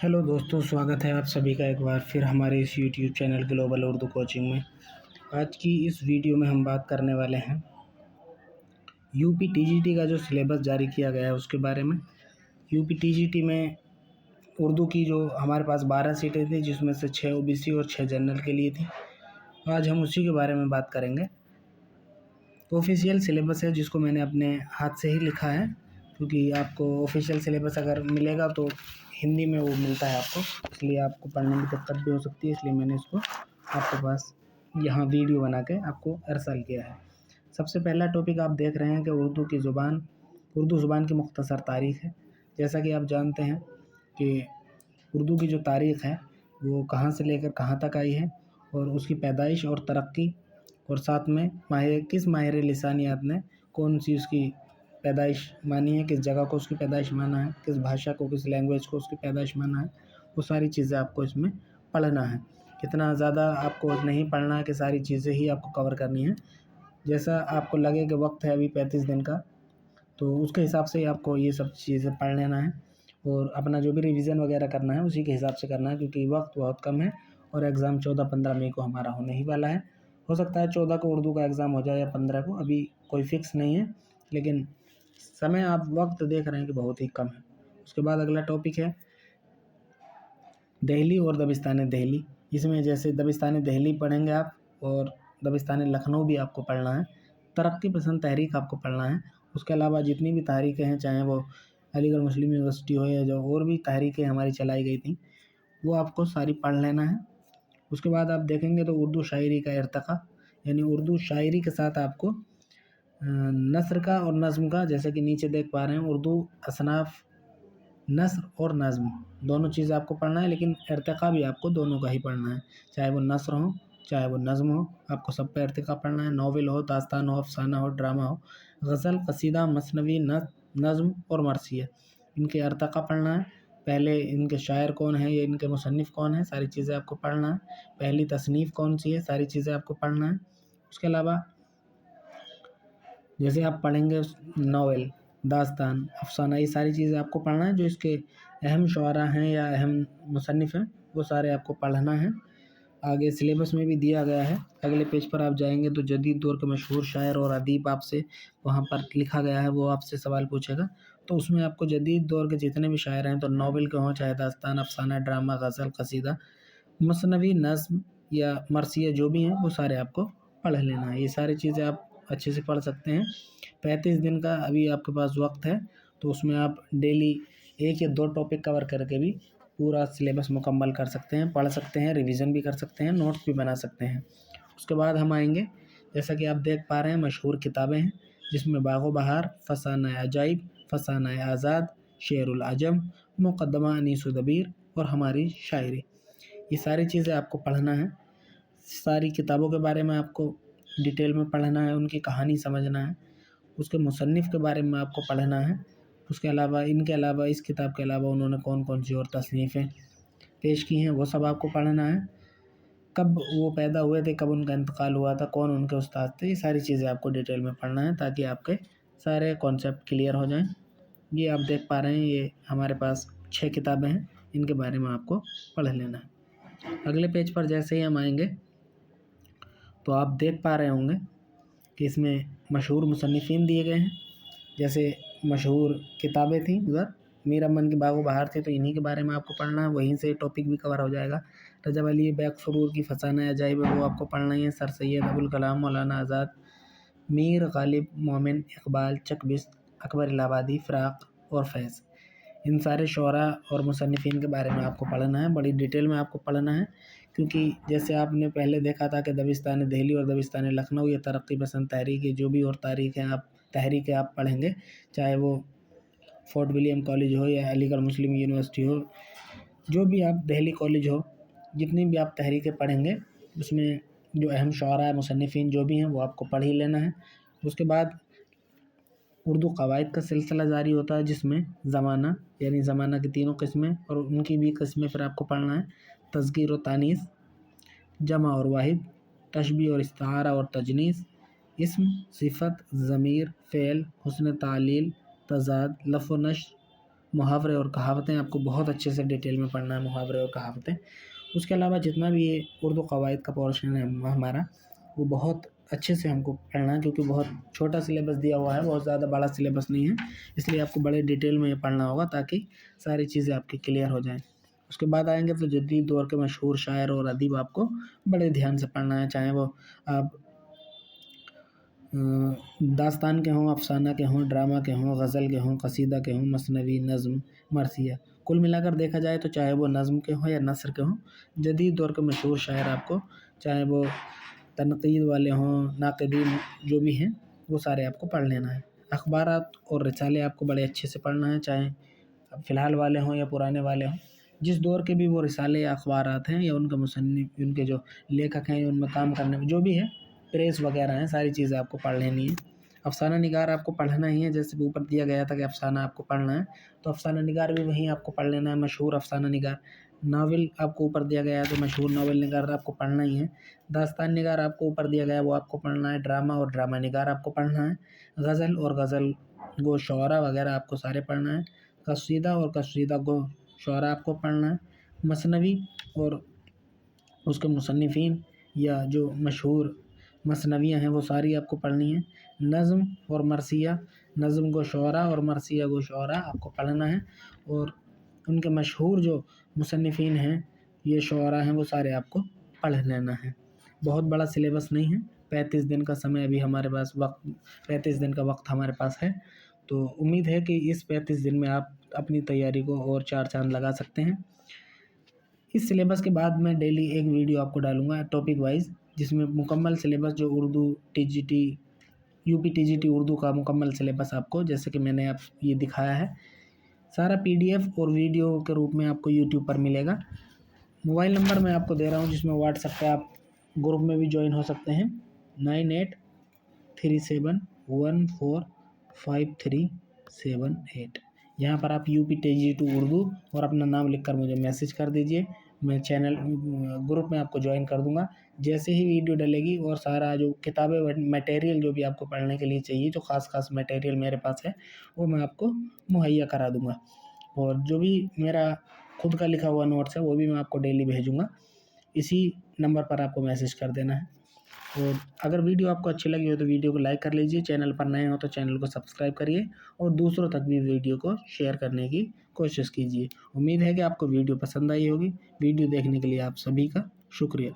Hello दोस्तों, स्वागत है आप सभी का एक बार फिर हमारे इस YouTube channel global Urdu coaching में। आज की इस वीडियो में हम बात करने वाले हैं यूपी टीजीटी का जो सिलेबस जारी किया गया है उसके बारे में। यूपी टीजीटी में उर्दू की जो हमारे पास 12 सीटें थी, जिसमें से 6 ओबीसी और 6 जनरल के लिए थी। आज हम उसी के बारे में बात करेंगे। ऑफिशियल सिलेबस है जिसको मैंने अपने हाथ से ही लिखा है, क्योंकि आपको ऑफिशियल सिलेबस अगर मिलेगा तो हिंदी में वो मिलता है आपको, इसलिए आपको पढ़ने में दिक्कत भी हो सकती है। इसलिए मैंने इसको आपके पास यहाँ वीडियो बना के आपको अरसल किया है। सबसे पहला टॉपिक आप देख रहे हैं कि उर्दू ज़ुबान की मुख्तसर तारीख़ है। जैसा कि आप जानते हैं कि उर्दू की जो तारीख़ है वो कहाँ से लेकर कहाँ तक आई है, और उसकी पैदाइश और तरक्की, और साथ में किस माहिर लिसानियात ने कौन सी उसकी पैदाइश मानी है, किस जगह को उसकी पैदाइश माना है, किस भाषा को, किस लैंग्वेज को उसकी पैदाइश माना है, वो सारी चीज़ें आपको इसमें पढ़ना है। कितना ज़्यादा आपको नहीं पढ़ना है कि सारी चीज़ें ही आपको कवर करनी है। जैसा आपको लगे कि वक्त है अभी 35 दिन का, तो उसके हिसाब से ही आपको ये सब चीज़ें पढ़ लेना है, और अपना जो भी रिवीजन वगैरह करना है उसी के हिसाब से करना है, क्योंकि वक्त बहुत कम है और एग्ज़ाम 14-15 मई को हमारा होने ही वाला है। हो सकता है 14 को उर्दू का एग्ज़ाम हो जाए या 15 को, अभी कोई फिक्स नहीं है, लेकिन समय आप वक्त देख रहे हैं कि बहुत ही कम है। उसके बाद अगला टॉपिक है दिल्ली और दबिस्तान दिल्ली। इसमें जैसे दबिस्तान दिल्ली पढ़ेंगे आप, और दबिस्तान लखनऊ भी आपको पढ़ना है। तरक्की पसंद तहरीक आपको पढ़ना है। उसके अलावा जितनी भी तहरीकें हैं, चाहे वो अलीगढ़ मुस्लिम यूनिवर्सिटी हो या जो और भी तहरीकें हमारी चलाई गई थी, वो आपको सारी पढ़ लेना है। उसके बाद आप देखेंगे तो उर्दू शायरी का इर्तिक़ा, यानी उर्दू शायरी के साथ आपको नस्र का और नज़्म का, जैसे कि नीचे देख पा रहे हैं, उर्दू असनाफ़ नस्र और नज़्म दोनों चीज़ आपको पढ़ना है, लेकिन इर्तिक़ा भी आपको दोनों का ही पढ़ना है। चाहे वो नस्र हो, चाहे वो नज़्म हो, आपको सब पे इर्तिक़ा पढ़ना है। नॉवेल हो, दास्तान हो, अफ़साना हो, ड्रामा हो, गज़ल, क़सीदा, मसनवी, नज़्म और मरसिया, इनके इर्तिक़ा पढ़ना है। पहले इनके शायर कौन है या इनके मुसन्निफ़ कौन है, सारी चीज़ें आपको पढ़ना है। पहली तसनीफ़ कौन सी है, सारी चीज़ें आपको पढ़ना है। उसके अलावा जैसे आप पढ़ेंगे नॉवेल, दास्तान, अफ़साना, ये सारी चीज़ें आपको पढ़ना है। जो इसके अहम शुअरा हैं या अहम मुसन्निफ़ हैं, वो सारे आपको पढ़ना है। आगे सिलेबस में भी दिया गया है। अगले पेज पर आप जाएँगे तो जदीद दौर के मशहूर शायर और अदीब आपसे वहाँ पर लिखा गया है, वो आपसे सवाल पूछेगा। तो उसमें आपको जदीद दौर के जितने भी शायर हैं, तो नॉवेल के हों, चाहे दास्तान, अफ़साना, ड्रामा, गज़ल, क़सीदा, मसनवी, नज़्म या मरसिया, जो भी हैं वो सारे आपको पढ़ लेना है। ये सारी चीज़ें आप अच्छे से पढ़ सकते हैं। 35 दिन का अभी आपके पास वक्त है, तो उसमें आप डेली 1 या 2 टॉपिक कवर करके भी पूरा सिलेबस मुकम्मल कर सकते हैं, पढ़ सकते हैं, रिवीजन भी कर सकते हैं, नोट्स भी बना सकते हैं। उसके बाद हम आएंगे, जैसा कि आप देख पा रहे हैं, मशहूर किताबें हैं, जिसमें बाग़ो बहार, फ़साना अजाइब, फ़साना आज़ाद, शेरुल अजम, मुक़द्दमा अनीस दबीर और हमारी शायरी, ये सारी चीज़ें आपको पढ़ना है। सारी किताबों के बारे में आपको डिटेल में पढ़ना है, उनकी कहानी समझना है, उसके मुसन्निफ़ के बारे में आपको पढ़ना है। उसके अलावा, इनके अलावा, इस किताब के अलावा उन्होंने कौन-कौन सी और तसनीफ़ें पेश की हैं, वो सब आपको पढ़ना है। कब वो पैदा हुए थे, कब उनका इंतकाल हुआ था, कौन उनके उस्ताद थे, ये सारी चीज़ें आपको डिटेल में पढ़ना है, ताकि आपके सारे कॉन्सेप्ट क्लियर हो जाएँ। ये आप देख पा रहे हैं, ये हमारे पास 6 किताबें हैं, इनके बारे में आपको पढ़ लेना है। अगले पेज पर जैसे ही हम आएँगे तो आप देख पा रहे होंगे कि इसमें मशहूर मुसन्निफ़ीन दिए गए हैं। जैसे मशहूर किताबें थी उधर, मीर अमन की बाग़ो बहार थी, तो इन्हीं के बारे में आपको पढ़ना है, वहीं से टॉपिक भी कवर हो जाएगा। रजब अली बैग सुरूर की फ़साना अजाइब है, वो आपको पढ़ना ही है। सर सैयद अबुल कलाम मौलाना आज़ाद, मीर गालिब मोमिन इकबाल चकबिस्त, अकबर इलाहाबादी, फ़राक़ और फैज़, इन सारे शुअरा और मुसन्निफ़ीन के बारे में आपको पढ़ना है, बड़ी डिटेल में आपको पढ़ना है। क्योंकि जैसे आपने पहले देखा था कि दबिस्तान दिल्ली और दबिस्तान लखनऊ, ये तरक्की पसंद तहरीक है, जो भी और तहरीकें आप पढ़ेंगे, चाहे वो फोर्ट विलियम कॉलेज हो या अलीगढ़ मुस्लिम यूनिवर्सिटी हो, जो भी आप दिल्ली कॉलेज हो, जितनी भी आप तहरीकें पढ़ेंगे, उसमें जो अहम शुअरा मुसन्निफ़ीन जो भी हैं वो आपको पढ़ ही लेना है। उसके बाद उर्दू कवायद का सिलसिला जारी होता है, जिसमें ज़माना, यानी ज़माना की तीनों किस्में और उनकी भी किस्में फिर आपको पढ़ना है। तज़कीर और तानीस, जमा और वाहिद, तशबीह और इस्तिआरा और तजनीस, इस्म, सिफ़त, ज़मीर, फ़ेल, हुस्न तालील, तज़ाद, लफ़्ज़ व नश्र, मुहावरे और कहावतें आपको बहुत अच्छे से डिटेल में पढ़ना है, मुहावरे और कहावतें। उसके अलावा जितना भी ये उर्दू कवायद का पोर्शन है हमारा, वो बहुत अच्छे से हमको पढ़ना है, क्योंकि बहुत छोटा सिलेबस दिया हुआ है, बहुत ज़्यादा बड़ा सिलेबस नहीं है, इसलिए आपको बड़े डिटेल में ये पढ़ना होगा ताकि सारी चीज़ें आपकी क्लियर हो जाएँ। उसके बाद आएँगे तो जदीद दौर के मशहूर शायर और अदीब आपको बड़े ध्यान से पढ़ना है, चाहे वो आप दास्तान के हों, अफ़साना के हों, ड्रामा के हों, गज़ल के हों, कसीदा के हों, मसनवी, नज़्म, मरसिया। कुल मिलाकर देखा जाए तो चाहे वो नज़्म के हों या नस्र के हों, जदीद दौर के मशहूर शायर आपको, चाहे वो तनक़ीद वाले हों, नाक़िदीन जो भी हैं, वो सारे आपको पढ़ लेना है। अख़बारात और रिसाले आपको बड़े अच्छे से पढ़ना है, चाहे फ़िलहाल वाले हों या पुराने वाले हों। जिस दौर के भी वो रिसाले या अख़बारात हैं या उनका मुसन्निफ़, उनके जो लेखक हैं, उनमें काम करने में जो भी है, प्रेस वगैरह हैं, सारी चीज़ें आपको पढ़ लेनी है। अफ़साना निगार आपको पढ़ना ही है, जैसे ऊपर दिया गया था कि अफ़साना आपको पढ़ना है, तो अफ़साना निगार भी वहीं आपको पढ़ लेना है, मशहूर अफ़साना निगार। नावल आपको ऊपर दिया गया है, तो मशहूर नावल निगार आपको पढ़ना ही है। दास्तान निगार आपको ऊपर दिया गया है, वो आपको पढ़ना है। ड्रामा और ड्रामा निगार आपको पढ़ना है। गज़ल और गज़ल गो शुअरा वगैरह आपको सारे पढ़ना है। कसीदा और कसीदा गो शुअरा आपको पढ़ना है। मसनवी और उसके मुसन्निफ़ीन या जो मशहूर मसनवियाँ हैं, वो सारी आपको पढ़नी है। नज़्म और मरसिया, नज़्म गो शुअरा और मरसिया गो शुअरा आपको पढ़ना है, और उनके मशहूर जो मुसन्निफ़ीन हैं, ये शुअरा हैं, वो सारे आपको पढ़ लेना है। बहुत बड़ा सिलेबस नहीं है, 35 दिन का समय अभी हमारे पास वक़्त 35 दिन का वक़्त हमारे पास है, तो उम्मीद है कि इस 35 दिन में आप अपनी तैयारी को और 4 चाँद लगा सकते हैं। इस सिलेबस के बाद मैं डेली एक वीडियो आपको डालूँगा टॉपिक वाइज़, जिसमें मुकम्मल सिलेबस जो Urdu TGT UP TGT Urdu का मुकम्मल सिलेबस आपको, जैसे कि मैंने आप ये दिखाया है, सारा पीडीएफ और वीडियो के रूप में आपको यूट्यूब पर मिलेगा। मोबाइल नंबर मैं आपको दे रहा हूँ, जिसमें व्हाट्सएप पे आप ग्रुप में भी ज्वाइन हो सकते हैं, 9837145378। यहाँ पर आप यूपी टीजीटी उर्दू और अपना नाम लिखकर मुझे मैसेज कर दीजिए, मैं चैनल ग्रुप में आपको ज्वाइन कर दूँगा। जैसे ही वीडियो डलेगी और सारा जो किताबें मटेरियल जो भी आपको पढ़ने के लिए चाहिए, जो ख़ास मटेरियल मेरे पास है, वो मैं आपको मुहैया करा दूँगा, और जो भी मेरा खुद का लिखा हुआ नोट्स है, वो भी मैं आपको डेली भेजूँगा। इसी नंबर पर आपको मैसेज कर देना है। और अगर वीडियो आपको अच्छी लगी हो तो वीडियो को लाइक कर लीजिए, चैनल पर नए हो तो चैनल को सब्सक्राइब करिए, और दूसरों तक भी वीडियो को शेयर करने की कोशिश कीजिए। उम्मीद है कि आपको वीडियो पसंद आई होगी। वीडियो देखने के लिए आप सभी का शुक्रिया।